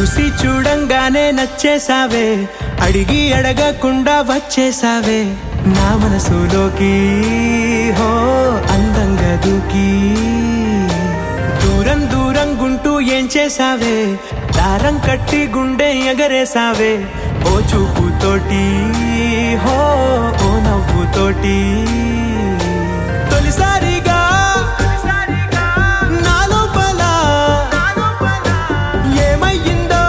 చూసి చూడంగానే నచ్చేసావే, అడిగి అడగకుండా వచ్చేసావే నా మనసులోకి. హో అందంగా దూకి దూరం దూరం గుంటూ ఏం చేసావే, దారం కట్టి గుండె ఎగరేసావే ఓ చూపుతోటి, హో ఓ నవ్వుతోటి. తొలిసారిగా నా లోపల ఏమయ్యిందో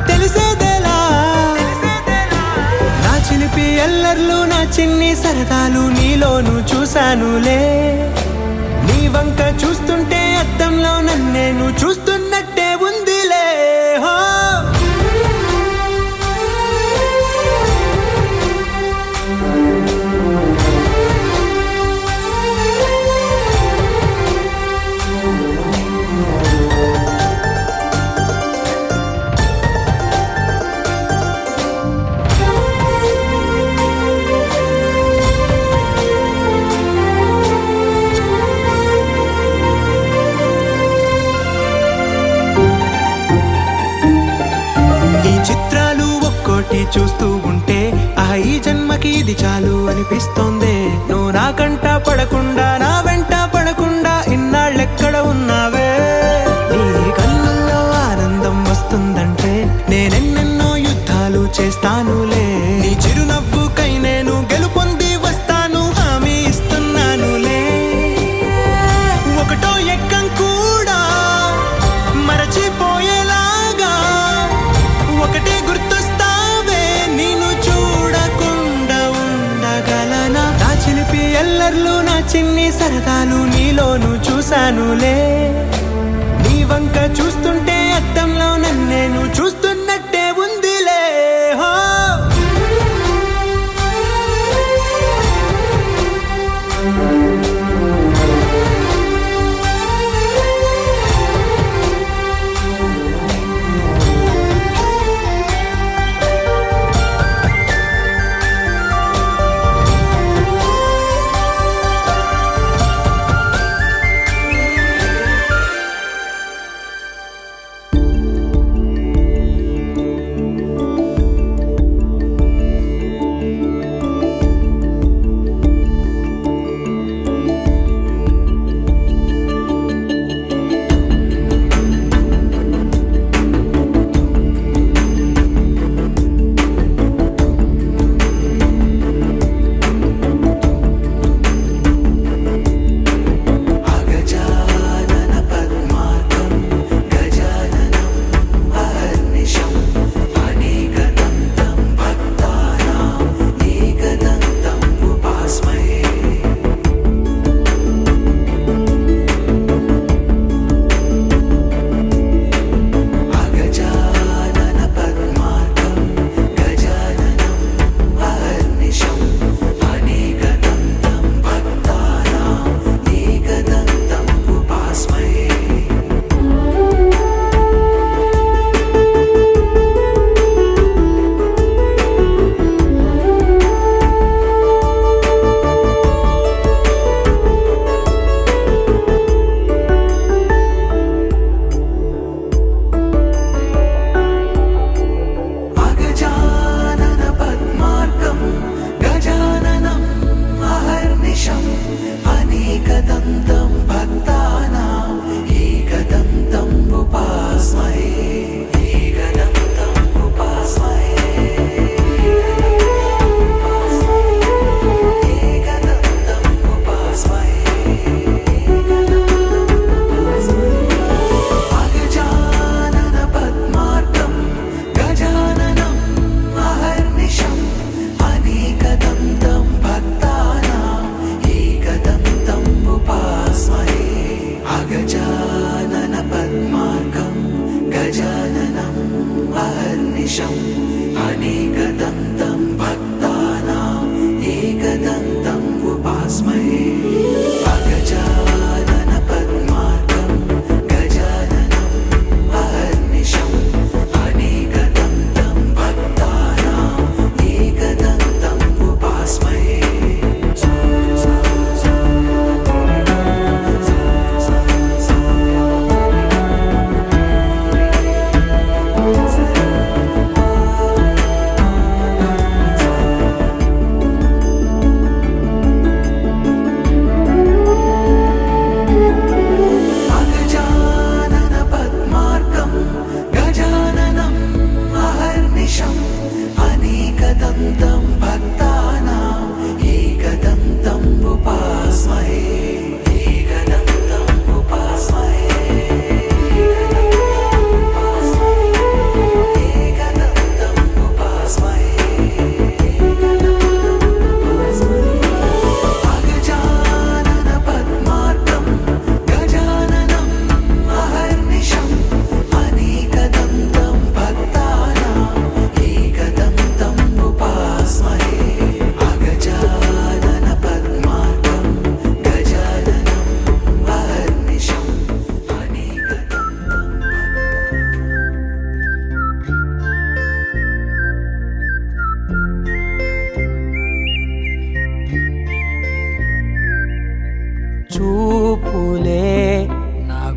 తెలిసేదేలా. నా చిలిపి ఎల్లర్లు నా చిన్ని సరదాలు నీలోను చూశానులే. నీ వంక చూస్తుంటే అద్దంలో నన్నేను చూస్తున్నట్టే ఉందిలే. హో చూస్తూ ఉంటే ఈ జన్మకి ఇది చాలు అనిపిస్తోందే. నువ్వు నా కంట పడకుండా నా వెంట పడకుండా ఇన్నాళ్ళెక్కడ ఉన్నావే. నీ కళ్ళల్లో ఆనందం వస్తుందంటే నేనెన్నెన్నో యుద్ధాలు చేస్తానులే. నీ చిరునవ్వుకై నేను గెలుపొంది వస్తాను హామీ ఇస్తున్నానులే. ఒకటో ఎక్కం కూడా మరచిపోయేలాగా ఒకటే గుర్తు ఎల్లర్లు నా చిన్ని సరదాలు నీలోను చూశానులే. నీ వంక చూస్తుంటే అద్దంలో నన్నేను చూస్తున్నట్టే ఉందిలే. హో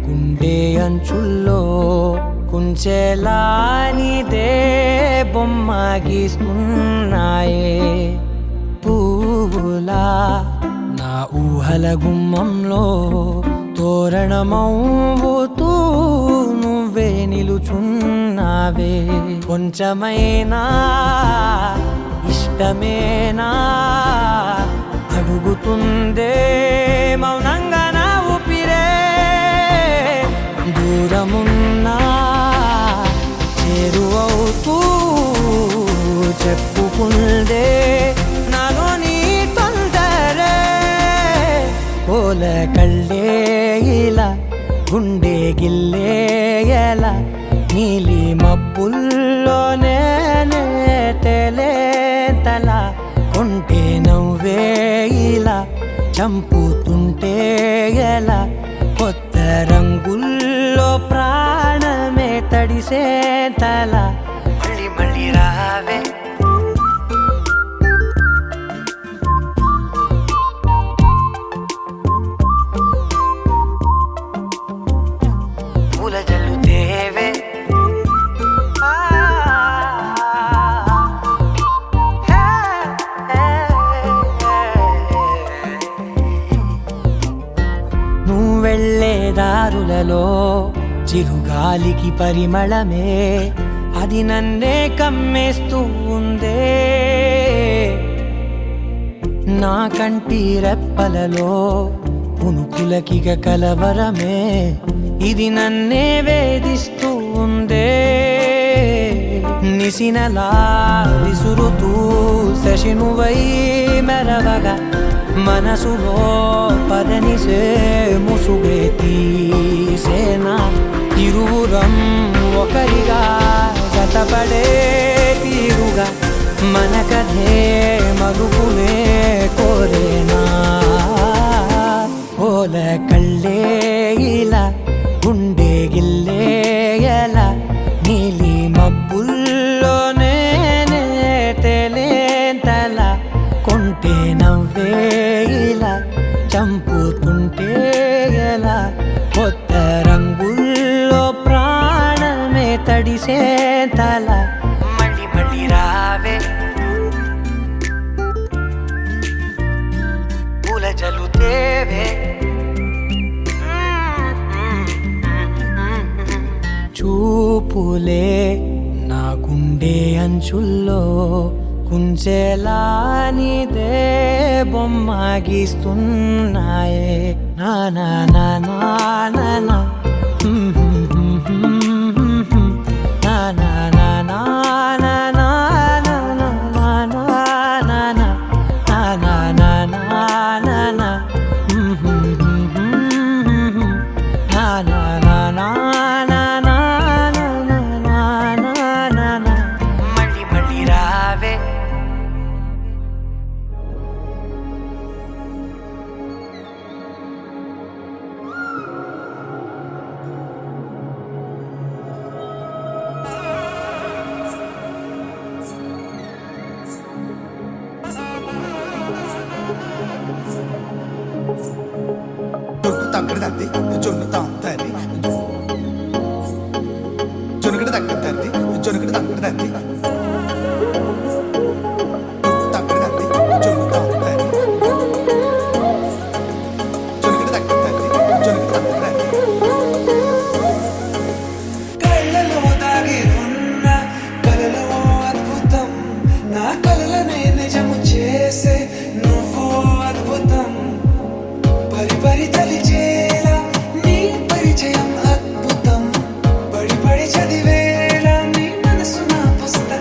గుండె అంచుల్లో కుంచెలా నీదే బొమ్మ గీస్తున్నాయే పువ్వులా నా ఊహల గుమ్మంలో తోరణమవుతూ నువ్వే నిలుచున్నావే కొంచెమైనా ఇష్టమేనా అడుగుతుందే మౌనంగా నా ఊపిరే దూరమున్నా చేరువవుతూ చెప్పుకుందే నాలో నీ తొందరే కోల కళ్ళే ఇలా గుండె గిల్లే ఎలా నీలి మబ్బుల్లోనే తేలేంతలా కొంటే నవ్వే ఇలా చంపుతుంటే ఎలా కొత్త రంగుల్లో ప్రాణమే తడిసేంతలా మళ్ళీ మళ్ళీ రావే పూల జల్లుతేవే నువ్వు వెళ్ళే దారులలో చిరుగాలికి పరిమళమే అది నన్నే కమ్మేస్తూ ఉందే నా కంటి రెప్పలలో పునుకులకిగ కలవరమే ఇది నన్నే వేధిస్తూ ఉందే నిసినలా విసురుతూ శశినువై మెరవగా మనసులో పదనిసే ముసుగే తీసేనా ఇరువురం ఒకరిగా జతపడే తీరుగా మన కథే మలుపునే కోరేనా కోల కళ్ళే ఇలా గుండె గిల్లే ఎలా నీలి మబ్బుల్లోనే తేలేంతలా కొంటే నవ్వే ఇలా చంపుతుంటే ఎలా కొత్త రంగుల్లో ప్రాణమే తడిసేంతలా మళ్ళీ మళ్ళీ రావే పూల జల్లుతేవే చూపులే నా గుండె అంచుల్లో కుంచెలా నీదే బొమ్మ గీస్తున్నాయే నా నా నా నా నా నా నా నా నా నా నా నా మళ్ళీ మళ్ళీ రావే తగ్గడదండి జొన్ను తాగుతాది జొనుగడ తగ్గదండి జొనుగడ తగ్గడదండి తగ్గడదండి జొన్ను తాగుతాది జొనుగడ తగ్గదండి జొనుగడ తగ్గడండి కళ్ళలో దాగి ఉన్న కలలో అద్భుతం నా కలలనే నిజము చేసే నువ్వు అద్భుతం పరి పరి తలిచేలా నీ పరిచయం అద్భుతం పడి పడి చదివేలా నీ మనసు నా పుస్తకం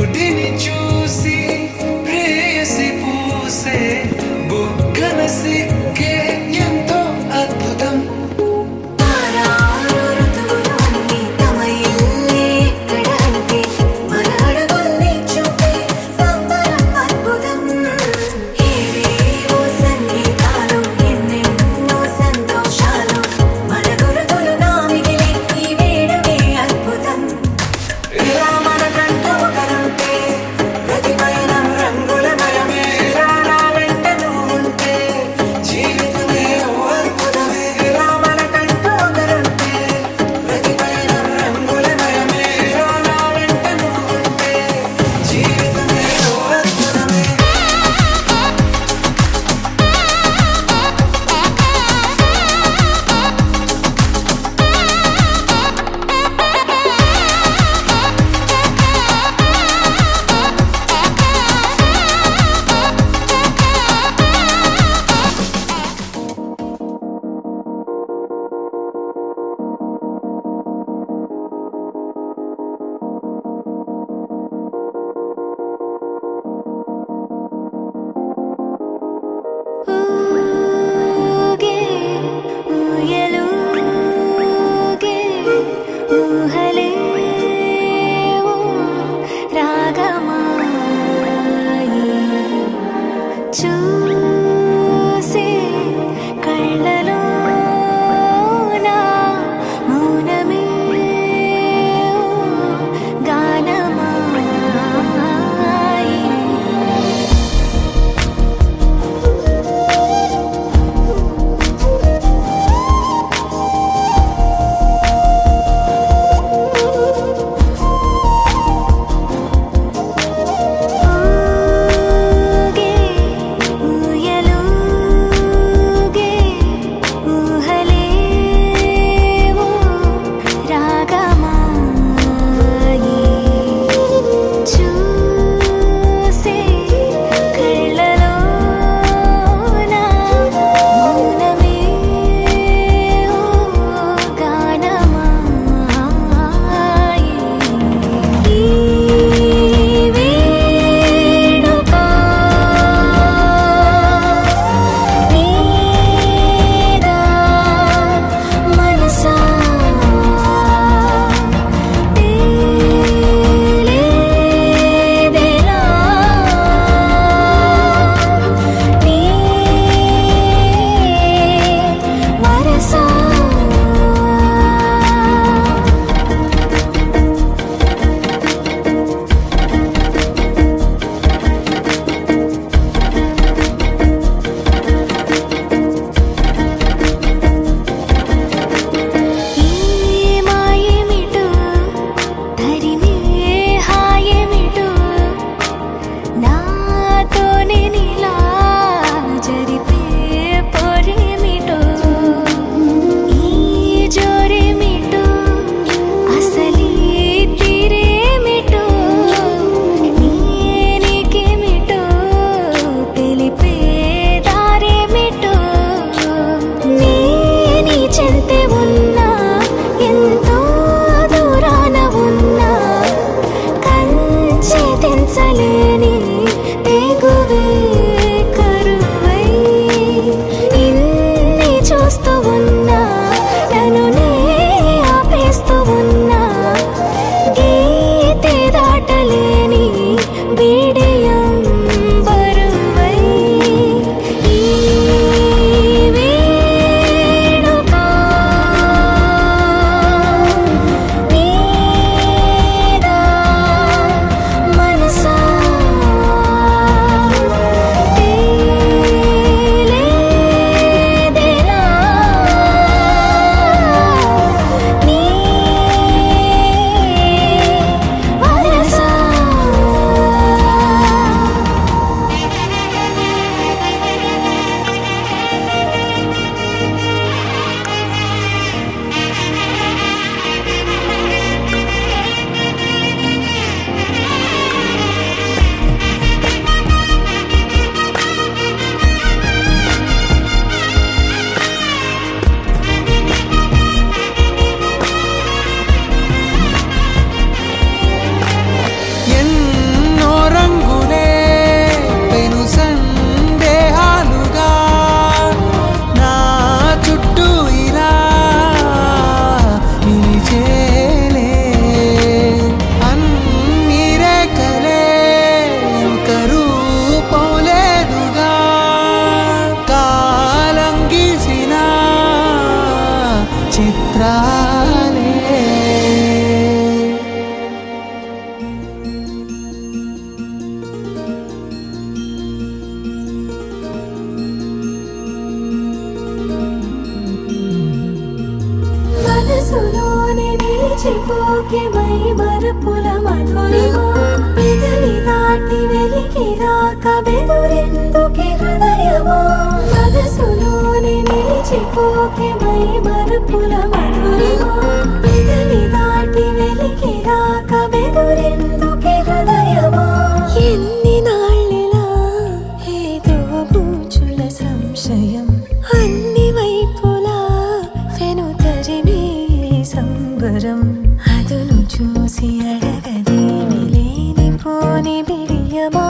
గుడిని చూసి ప్రేయసి పూసే బుగ్గన సిగ్గే ఎంతో అద్భుతం. ఇలా మనకంటూ ఒకరుంటే ప్రతి పయనం రంగులమయమే. ఇలా నా వెంట నువ్వుంటే జీవితమే ఓ అద్భుతమే. ఇలా మనకంటూ ఒకరుంటే ప్రతి పయనం రంగులమయమే. ఇలా నా వెంట నువ్వుంటే జీవితమే ఓ అద్భుతమే. ఊగే ఊయలూగే ఊహలే ఓ రాగమాయి చూసే కళ్ళలోన మౌనమే ఓ గానమాయి. ఊగే ఊయలూగే ఊహలే ఓ రాగమాయి చూసే కళ్ళలోన మౌనమే ఓ గానమాయి. ఈ వేడుక నీదా మనసా తేలేదెలా నీ వరసా. ఈ మాయేమిటో తరిమే హాయేమిటో నాతోనే నీలా జరిపే పొరేమిటో ఈ జోరేమిటో అసలీ తీరేమిటో నీకేమిటో తెలిపే దారేమిటో. నీ చెంతే ఉన్నా ఎంతో దూరాన ఉన్నా కంచె తెంచలేని తెగువే కరువై ఇన్ని చూస్తూ ఉన్నా నన్ను నే ఆపేస్తూ ఉన్నా గీతే దాటలేని బిడియం బరువై. ఈ వేడుక నీదా మనసా బెదురెందుకే హృదయమా మనసులోనే నిలిచిపోకే మై మరుపుల మధురిమా పెదవి దాటి వెలికి రాక బెదురెందుకే హృదయమా ఎన్ని నాళ్ళిలా ఏదో బూచుల సంశయం అన్ని వైపులా వెనుతరిమే సంబరం అదును చూసి అడగదేమి లేనిపోని బిడియమా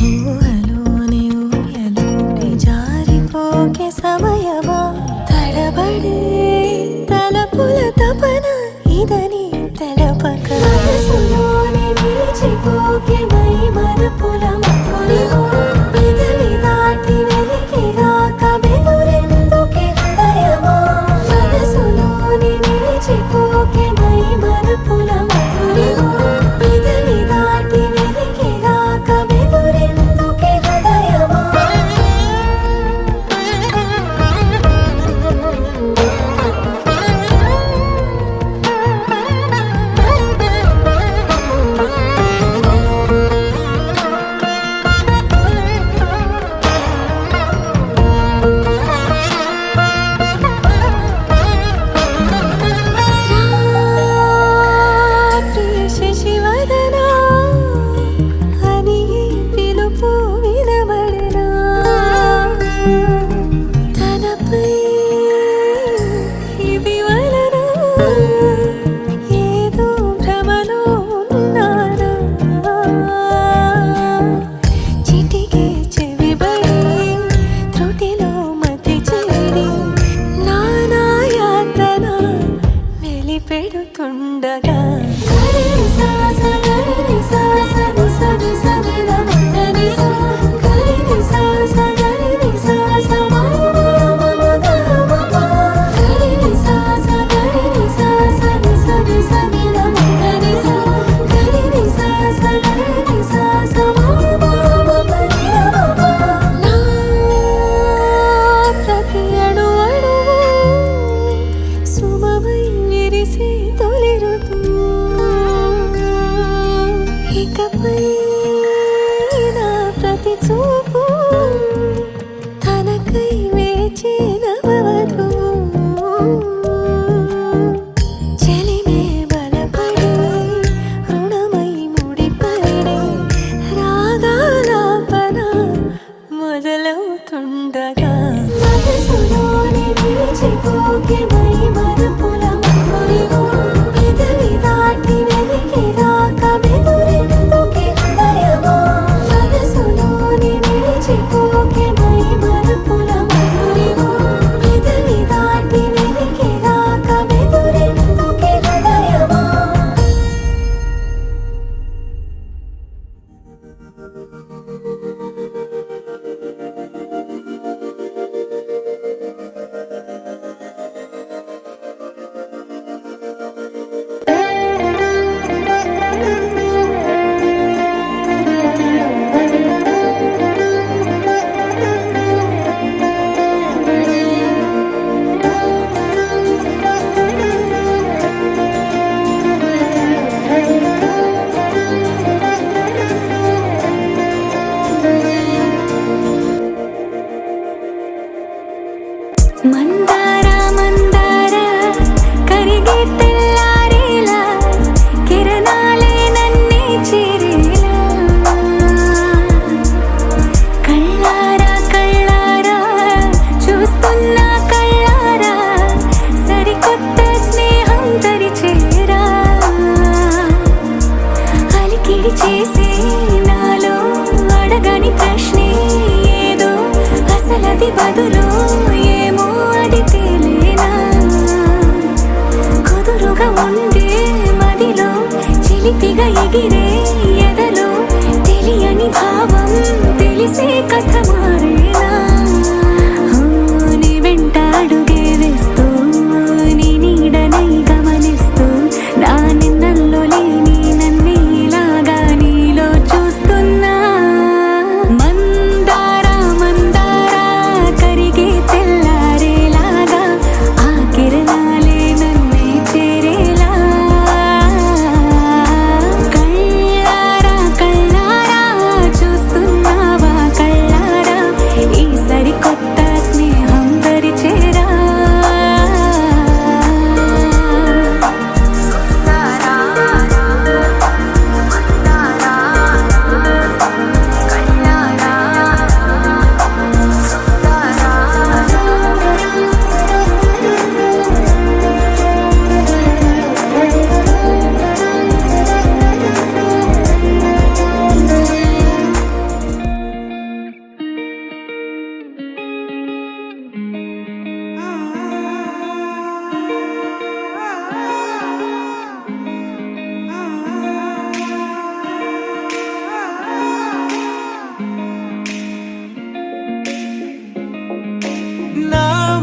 ఊహలోని ఊయలోకి జారిపోకే సమయమా తడబడే తలపుల తపన ఇదని తెలపక మనసులోనే నిలిచిపోకే మై మరుపుల మధురిమా పెదవి దాటి వెలికి రాక బెదురెందుకే హృదయమా మనసులోనే నిలిచిపోకే మై మరుపుల మధురిమా పెదవి దాటి వెలికి రాక బెదురెందుకే హృదయమా శశివదనా అని పిలుపు వినబడనా తనపై ఇది వలన ఏదో భ్రమలో ఉన్నానా చిటికే చెవిబడి త్రుటిలో మతి చేరి నానా యాతన వెలిపెడుతుండగా ప్రతి అణు అణువు సుమమై విరిసే తొలి ఋతువు ఇకపై నా ప్రతి చూపు తనకై వేచి నవవధువు చెలిమే బలపడి రుణమై ముడిపడి రాగాలాపన మొదలవుతుండగా మనసులోనే నిలిచిపోకే మై మరుపుల మధురిమా పెదవి దాటి వెలికి రాక బెదురెందుకే హృదయమా మనసులోనే నిలిచిపోకే మై మరుపుల మధురిమా పెదవి దాటి వెలికి రాక బెదురెందుకే హృదయమా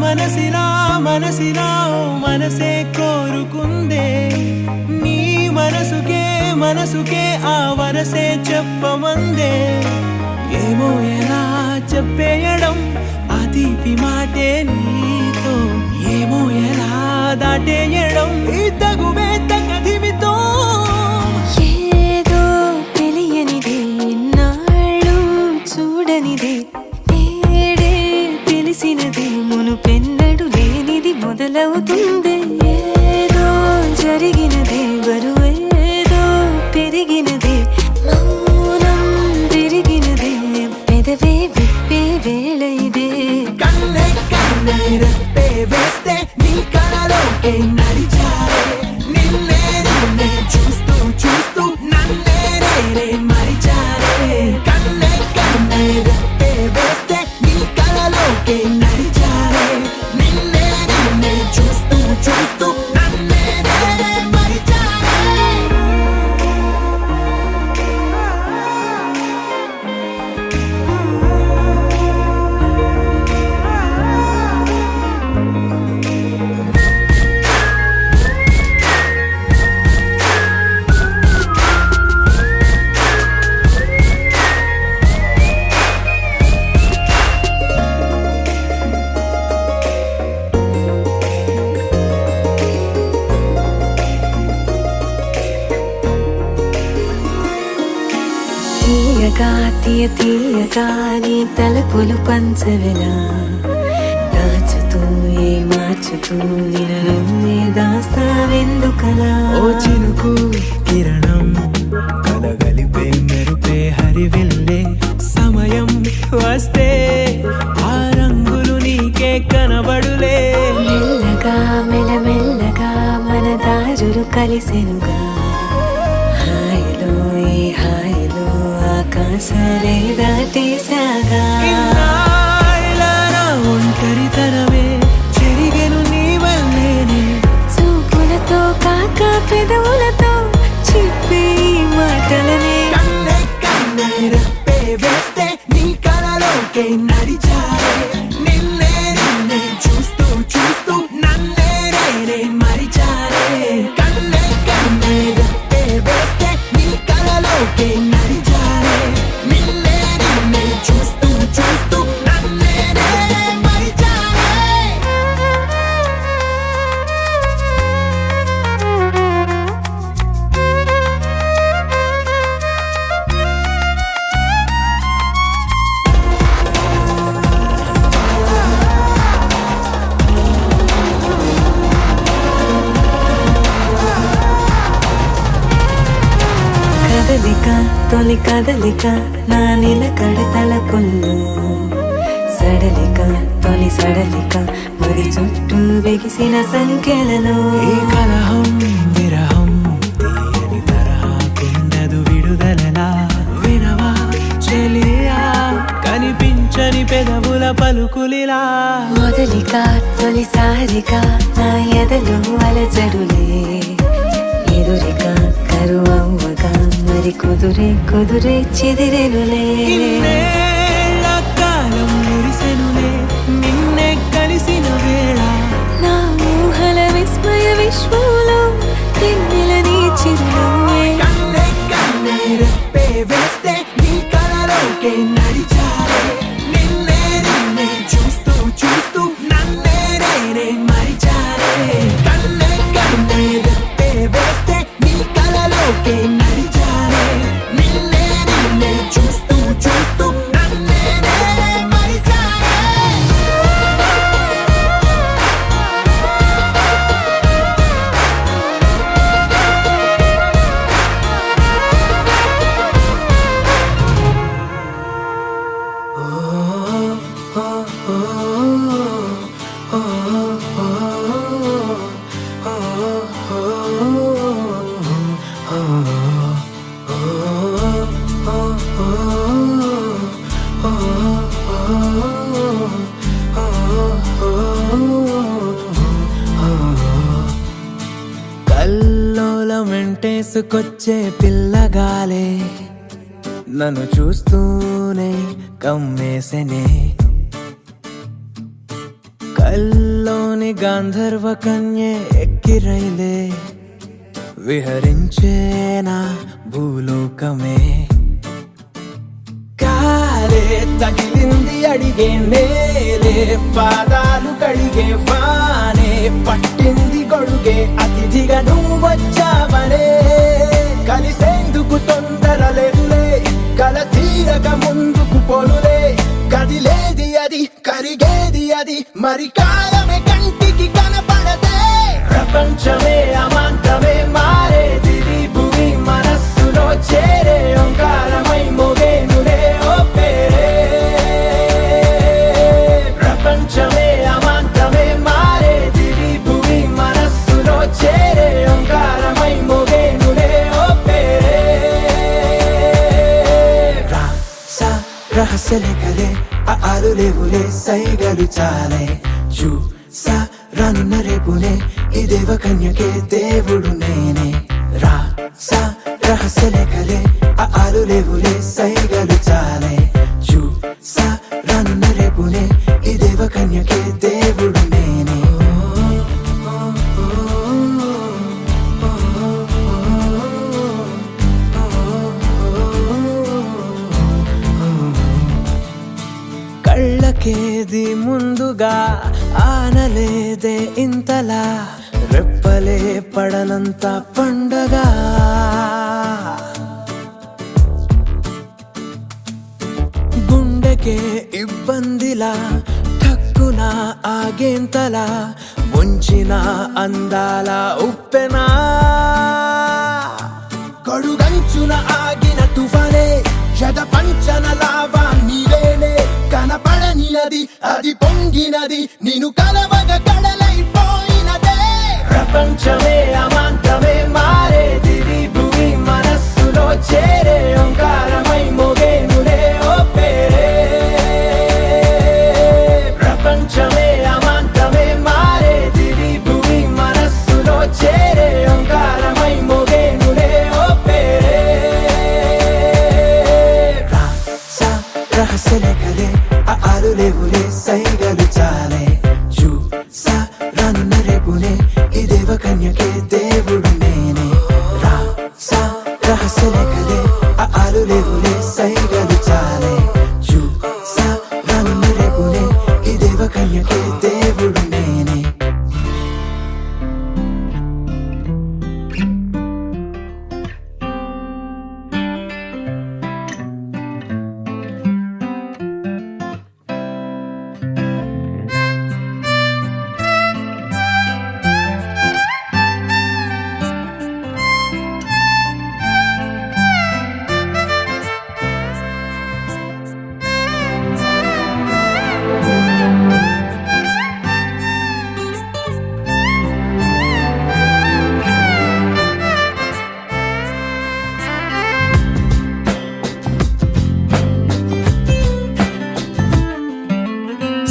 మనసిలా మనసిలా ఓ మనసే కోరుకుందే నీ మనసుకే ఆ వరసే చెప్పమందే ఏమో ఎలా చెప్పేయడం ఆ తీపి మాటే నీతో ఏమో ఎలా దాటేయడం ఈ తగువే తగదివితో ఏదో తెలియనిదే నాళ్ళు చూడనిదే ఏడే తెలిసినదే మునుపెన్నడు లేనిది మొదలవుతుంది ఏదో జరిగినదే బరువేదో పెరిగినదే మౌనం విరిగినదే పెదవే విప్పే వేళ ఇదే కన్నే కన్నే రెప్పే వేస్తే నీ కళలోకే నడిచారే నిన్నే నిన్నే చూస్తూ చూస్తూ నన్నే నేనే మరిచారే కన్నే కన్నే రెప్పే వేస్తే నీ కళలోకే నడిచారే నిన్నే నిన్నే చూస్తూ చూస్తూ నన్నే నేనే మరిచారే తీయగా తీయగా నీ తలపులు పంచవెలా దాచుతూ ఏ మార్చుతూ నిన్ను నువ్వే దాస్తావెందుకలా ఓ చినుకు కిరణం కలగలిపే మెరుపే హరివిల్లే సమయం వస్తే ఆ రంగులు నీకే కనబడులే మెల్లగా మెల్లమెల్లగా మన దారులు కలిసెనుగా హాయిలో ఈ హాయిలో ఆకాశాలే దాటేసాగా ఇన్నాళ్ళ నా ఒంటరితనమే చెరిగెను నీ వల్లేనే చూపులతో కాక పెదవులతో చెప్పే ఈ మాటలనే కన్నే కన్నే రెప్పే వేస్తే నీ కళలోకే నడిచారే నిన్నే నిన్నే చూస్తూ చూస్తూ నన్నే నేనే మరిచారే కన్నే కన్నే రెప్పే వేస్తే నీ కళలోకే నడిచారే నిన్నే నిన్నే చూస్తూ చూస్తూ నన్నే నేనే మరిచారే కదలిక తొలి కదలిక నా నిలకడ తలపుల్లో సడలిక తొలి సడలిక మరి చుట్టూ బిగిసిన సంఖ్యలలో ఈ కలహం విరహం తీయని తరహాకుండదు విడుదలలా వినవా చెలియా కనిపించని పెదవుల పలుకులిలా మొదలిక తొలిసారిగా నా ఎదలో అలజడులే ఎదురిక కరువవ్వగా మరి కుదురే చెదిరెనులే ఇన్నేళ్ల కాలం మురిసెనులే నిన్నే కలిసిన వేళ నా ఊహల విస్మయ విశ్వంలో తెన్నెల నీ చిరునవ్వే కన్నే కన్నే రెప్పే వేస్తే నీ కళలోకే నడిచారే నిన్నే నిన్నే చూస్తూ చూస్తూ నన్నే నేనే మరిచారే కన్నే కన్నే రెప్పే వేస్తే నీ కళలోకే నడిచారే నిన్నే నిన్నే చూస్తూ చూస్తూ నన్నే నేనే మరిచారే కల్లోలమెంటేసుకొచ్చే పిల్లగాలే నన్ను చూస్తూనే కమ్మేసెనే కల్లోని గాంధర్వ కన్యే ఎక్కిరైలే విహరించేనా భూలోకమే కాలే తగిలింది అడిగే నేలే పాదాలు కడిగే వానే పట్టింది గొడుగే అతిథిగా నువ్వు వచ్చావనే కలిసేందుకు తొందర లేదులే కల తీరక ముందుకు పోలులే కదిలేది అది కరిగేది అది మరి కాలమే కంటికి కనపడదే ప్రపంచమే అమాంతమే మారేది భూమి మనస్సులో చేరే ఓంకారమై మోగేనులే ఓ పేరే ప్రపంచమే అమాంతమే మారేది భూమి మనస్సులో చేరే ఓంకారమై మోగేనులే ఓ పేరే రహస్యలేఖలే ఆలు లేవులే సైగలు చాలే చూసా రానున్న రేపునే ఈ దేవ కన్యకే దేవుడు నేనే రాసా రహస్యలేఖలే ఆలు లేవులే సైగలు చాలే చూసా రానున్న రేపునే ఈ దేవ కన్యకే దేవుడు నేనే కళ్ళకేది ముందుగా ఆనలేదే ఇంతలా రెప్పలే పడనంత పండగ గుండెకే ఇబ్బందిలా ఠక్కున ఆగేంతలా ముంచిన అందాల ఉప్పెనా కడుగంచున ఆగిన తుఫానే యద పంచన లావా నీవేలే కనపడనినది అది పొంగినది నేను కలవగ కడలైపోయినదే ప్రపంచమే అమాంతమే మారేది భూమి మనస్సులో చేరే ఓంకారమై మోగేనులే ఓ పేరే ప్రపంచమే అమాంతమే మారేది భూమి మనస్సులో చేరే ఓంకారమై మోగేనులే ఓ పేరే రహస్యలేఖలే ఆలు లేవులే సైగలు చాలే చూసా రానున్న రేపునే ఈ దేవ కన్యకే దేవుడు నేనే రాసా రహస్యలేఖలే ఆలు లేవులే సైగలు చాలే చూసా రానున్న రేపునే ఈ దేవ కన్యకే దేవుడు నేనే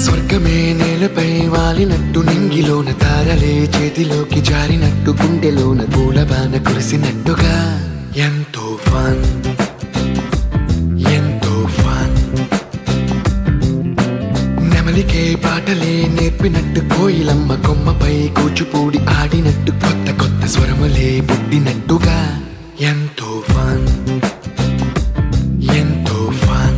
స్వర్గమే నేలపై వాలినట్టు నింగిలోన తారలే చేతిలోకి జారినట్టు గుండెలోన పూలవాన కురిసినట్టుగా ఎంతో ఫన్ ఎంతో ఫన్ నెమలికే పాటలే నేర్పినట్టు కోయిలమ్మ కొమ్మపై కూచిపూడి ఆడినట్టు కొత్త కొత్త స్వరములే పుట్టినట్టుగా ఎంతో ఫన్ ఎంతో ఫన్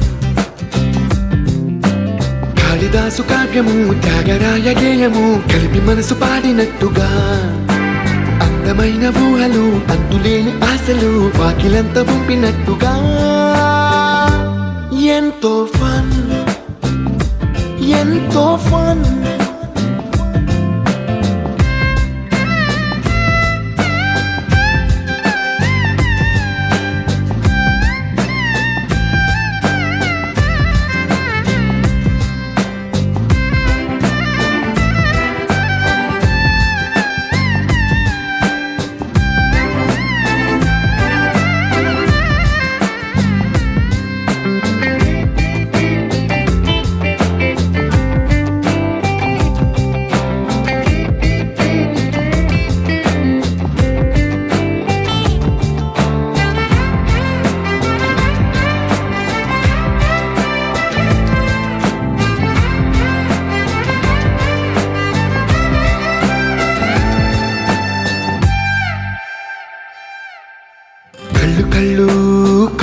కాళిదాసు కావ్యము త్యాగరాయ గేయము కలిపి మనసు పాడినట్టుగా అందమైన ఊహలు అంతులేని ఆశలు వాకిలంత పంపినట్టుగా ఎంతో ఫన్ ఎంతో ఫన్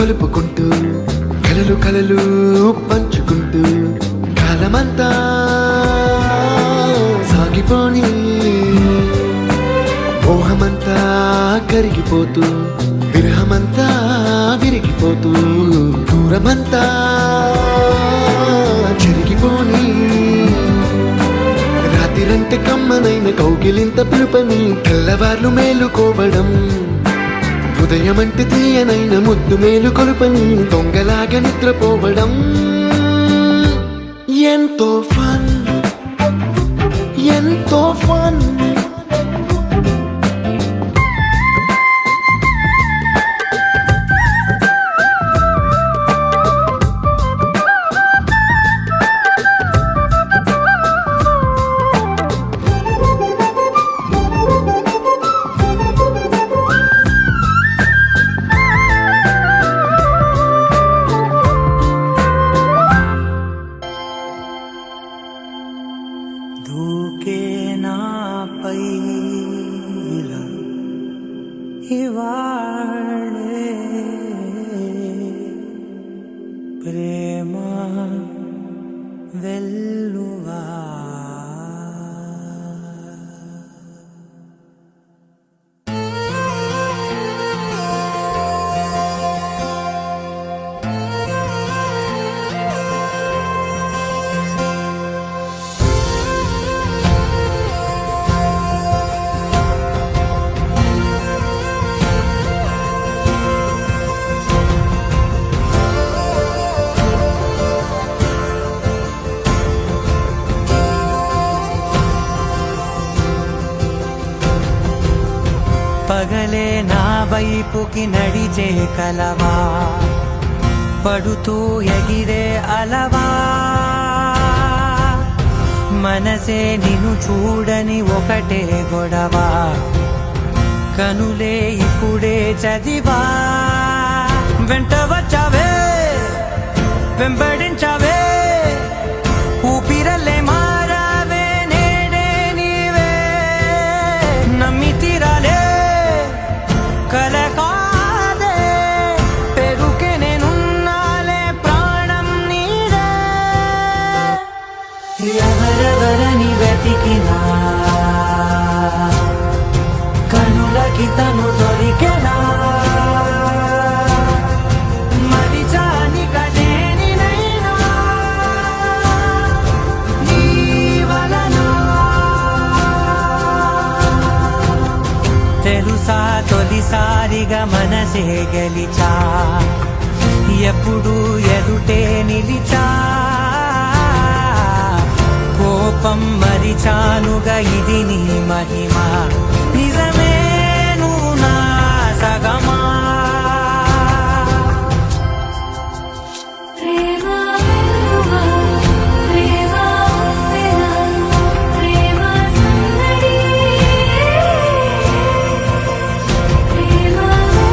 కలుపుకుంటూ కలలు కలలు పంచుకుంటూ కాలమంతా సాగిపోని మోహమంతా కరిగిపోతూ విరహమంతా విరిగిపోతూ దూరమంతా చెరిగిపోని రాత్రిరంటే కమ్మనైన కౌగిలింత పిలుపని తెల్లవార్లు మేలుకోవడం హృదయమంటే తీయనైన ముద్దు మేలు కొలుపని దొంగలాగా నిద్రపోవడం ఎంతో ఫన్ ఎంతో ఫన్ దూకే నాపై ఇలా ఇవాళే ప్రేమ వెల్లువా పగలే నా వైపుకి నడిచే కలవా పడుతూ ఎగిరే అలవా మనసే నిన్ను చూడని ఒకటే గొడవ కనులే ఇప్పుడే చదివా వెంట వచ్చావే వెంబడించావే ఊపిరలే మారావే నేడే నీవే నమ్మి తీరాలే కలకాదే పెరుకే నేనున్నాలే ప్రాణం నీడే ఎవరెవరని వెతికినా కనులకి తను దొరికెనా మరిచాని కదేనినైనా నీ వలన తెలుసా తొలిసారిగా మనసే గెలిచా ఎప్పుడు ఎదుటే నిలిచా కోపం మరిచానుగా ఇది నీ మహిమ నిజమే నువ్వు నా సగమా ప్రేమ వెల్లువా ప్రేమ వెనా ప్రేమ సందడి ప్రేమ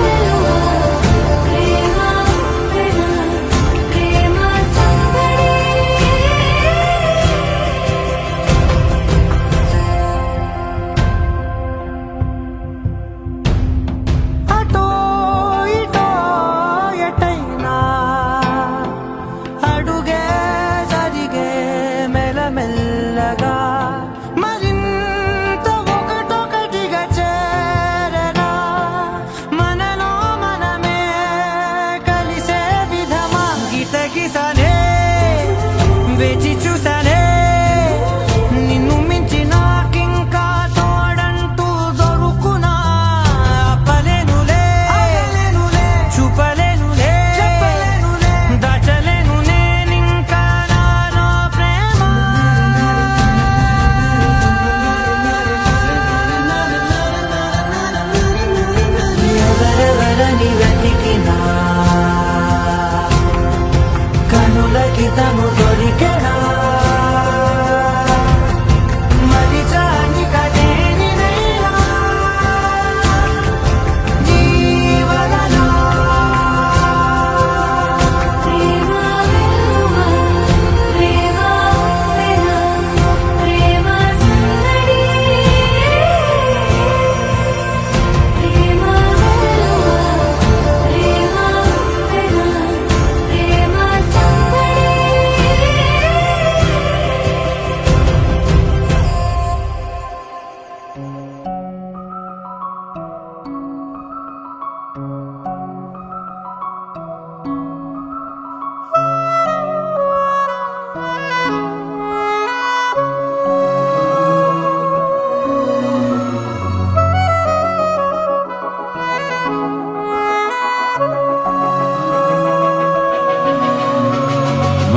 వెల్లువా ప్రేమ వెనా ప్రేమ సందడి అటో ఇటో ఎటైనా అడుగే జరిగే మెల్లమెల్లగా మరింత ఒకటొకటిగా చేరగా మనలో మనమే కలిసే విధమా గితగిసనే వేచి చూసానే నిన్ను మించి నాకింకా తోడంటూ దొరుకునా ఆపలేనులే చూపలేనులే దాచలేను నేనింకా నాలో ప్రేమ ఎవరెవరని వెతికినా కనులకి తను దొరికెనా మరిచాని కదేనినైనా నీ వలన ప్రేమ వెల్లువా ప్రేమ వెనా ప్రేమ సందడి ప్రేమ వెల్లువా ప్రేమ వెనా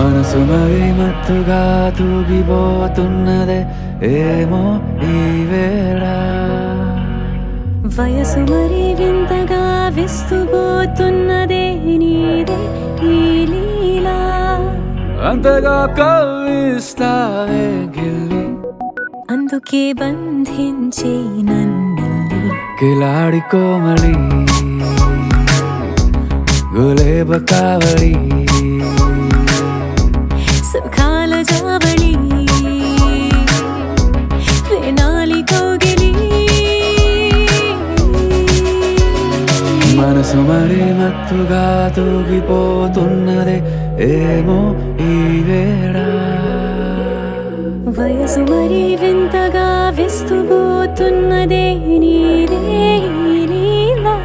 మనసు మరి మత్తుగా తూగిపోతున్నదే ఏమో ఈ వేళ వయసు మరి వింతగా విస్తుపోతున్నదే నీదే ఈ లీలా అంతగా కవ్విస్తావే గిల్లి అందుకే బంధించి నన్నిల్లి కిలాడి కోమలి గులేబ కావలి సుఖాల జావళి వేనాలి కోగిలి మనసు మరి మత్తుగా తూగిపోతున్నదే ఏమో ఈ వేళ వయసు మరి వింతగా విస్తుపోతున్నదే నీదే ఈ లీలా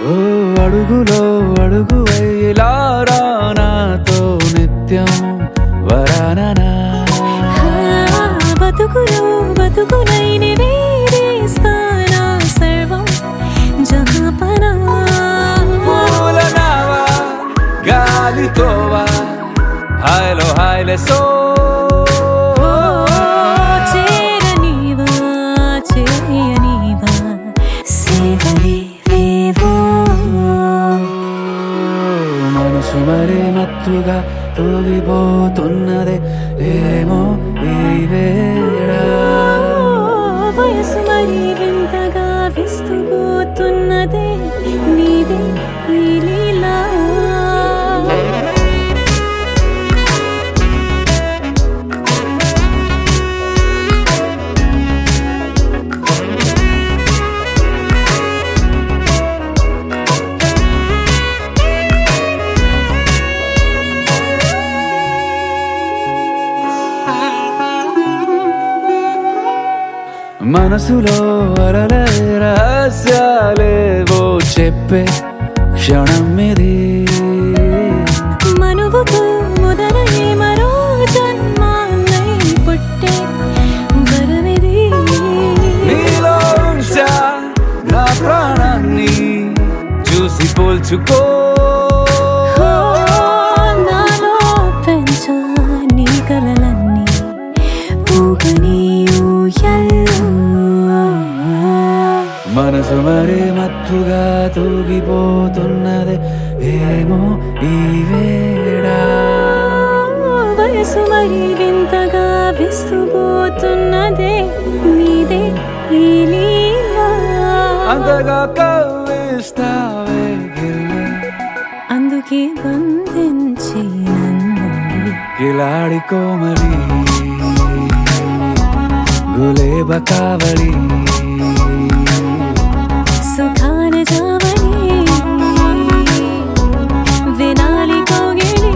ఓ అడుగులో అడుగు వేలారా నాతో నిత్యం వరాననా బతుకులో బతుకునైని వేరేస్తానా సర్వం జహాపనా పూలనావా గాలితోవా హాయ్లో హాయ్లే సో చేరనీవా చేయనీవా సేవలే వేవో మనసు మరి మత్తుగా తూగిపోతున్నదే ఏమో ఈ వేళ వయసు మరి వింతగా విస్తుపోతున్నదే నీదే ఈ లీలా మనసులో అలలే రహస్యాలేవో చెప్పే క్షణం ఇది మనువుకు మొదలై మరో జన్మాన్నై పుట్టే వరమిది నీలో ఉంచా నా ప్రాణాన్ని చూసి పోల్చుకో నాలో పెంచా నీ కలలన్నీ ఊగని ఊయల్లో మనసు మరి మత్తుగా తూగిపోతున్నదే ఏమో ఈ వేళ వయసు మరి వింతగా విస్తుపోతున్నదే నీదే ఈ లీలా అంతగా కవ్విస్తావే గిల్లి అందుకే బంధించి నన్ను కిలాడి కోమలి గులేబ కావలి సుఖాన జావళి వినాలి కోగిలి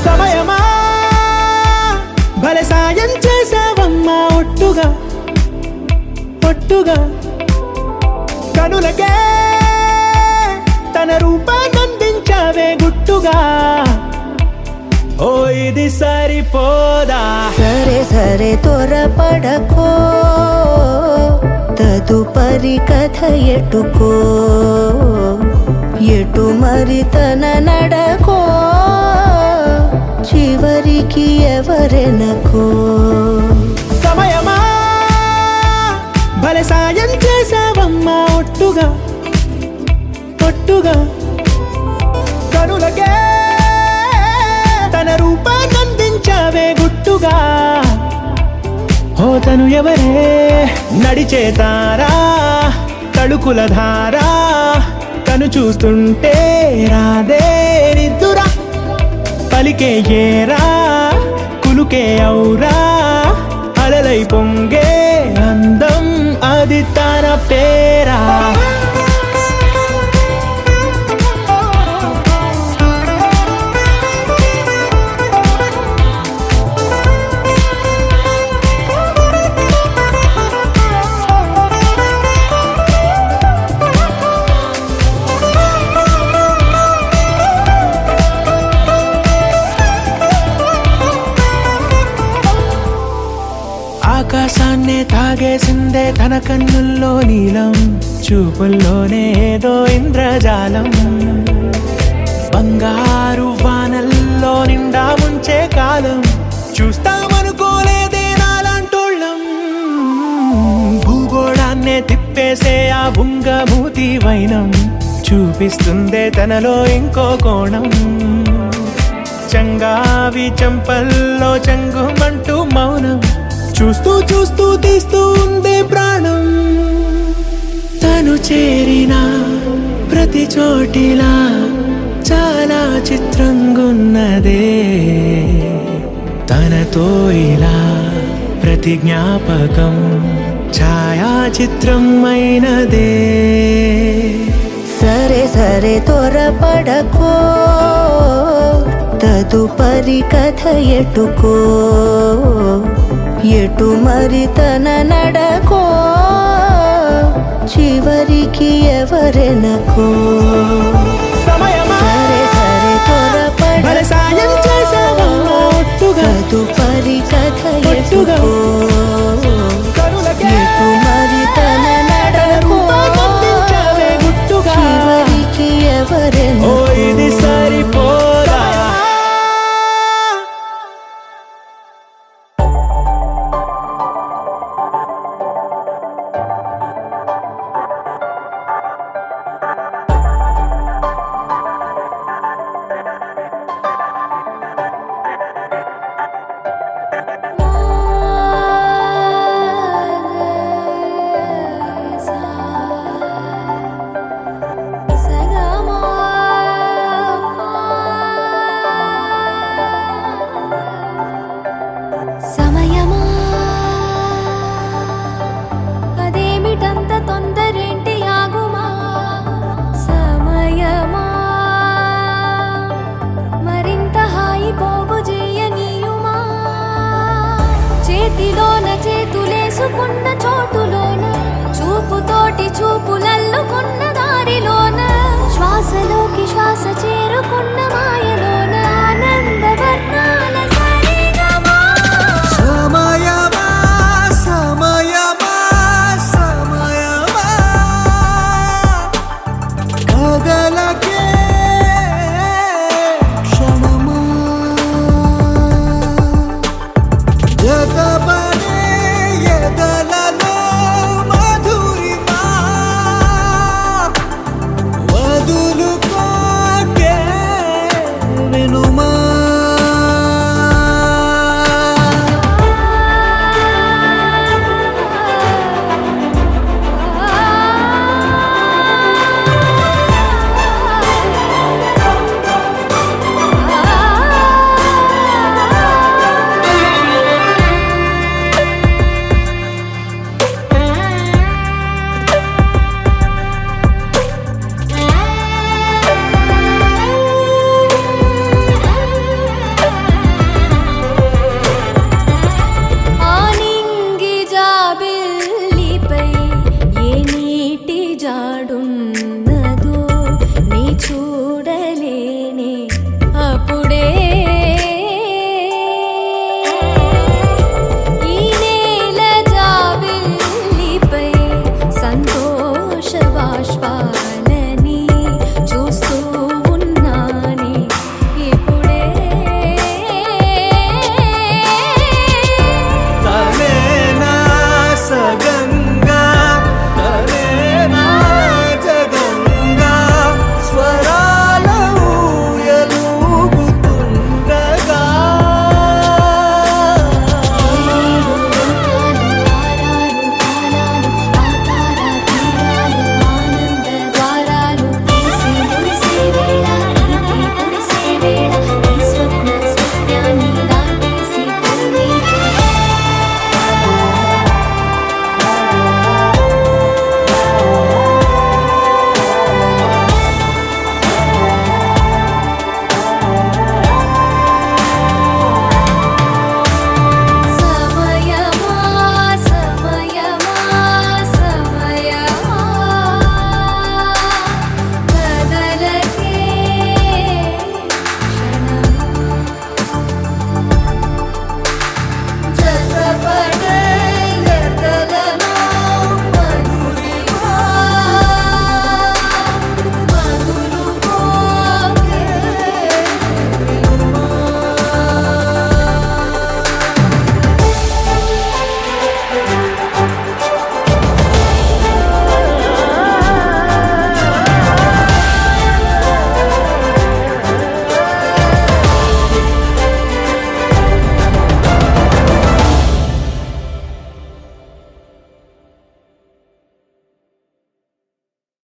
సమయమా భలే సాయం చేసావమ్మా ఒట్టుగా ఒట్టుగా కనులకే తన రూపాన్నందించావే గుట్టుగా ఓ ఇది సరిపోదా సరే సరే త్వరపడకో తదుపరి కథ ఎటుకో ఎటు మరి తన నడకో చివరికి ఎవరెనకో సమయమా భలే సాయం చేసావమ్మా ఒట్టుగా ఒట్టుగా కనులకే తన తను ఎవరే నడిచే తారా తళుకుల ధారా తను చూస్తుంటే రాదే నిద్దురా పలికే ఏరా కులుకే ఔరా అలలై పొంగే అందం అది తన పేరా ఆకాశాన్నే తాగేసిందే తన కన్నుల్లో నీలం చూపుల్లోనే ఏదో ఇంద్రజాలం బంగారు వానల్లో నిండా ముంచే కాలం చూస్తామనుకోలేదే నాలాంటోళ్ళం భూగోళాన్నే తిప్పేసే ఆ బుంగమూతి వైనం చూపిస్తుందే తనలో ఇంకో కోణం చంగావి చంపల్లో చంగుమంటూ మౌనం చూస్తూ చూస్తూ తీస్తూ ఉందే ప్రాణం తను చేరిన ప్రతి చోటిలా చాలా చిత్రంగున్నదే తనతో ఇలా ప్రతి జ్ఞాపకం ఛాయాచిత్రం అయినదే సరే సరే త్వరపడకో తదుపరి కథ ఎటుకో ఎటు మరి తన నడకో చివరికి ఎవరెనకో సరే సరే త్వరపడకో తదుపరి కథ ఎటుకో ఎటు మరి తన నడకో చివరికి ఎవరెనకో ఇది సరిపోదా సమయమా అదేమిటంత తొందరేంటి ఆగుమా సమయమా మరింత హాయి పోగు చేయనీయుమా చేతిలోన చేతులేసుకున్న చోటులోన చూపుతోటి చూపులల్లుకున్న దారిలోన శ్వాసలోకి శ్వాస చేరుకున్న మాయలోన ఆనందవర్ణాల సరిగమా సమయమా సమయమా సమయమా కదలకే క్షణమా జతపడే ఎదలలో మధురిమా వదులుకోకే వినుమా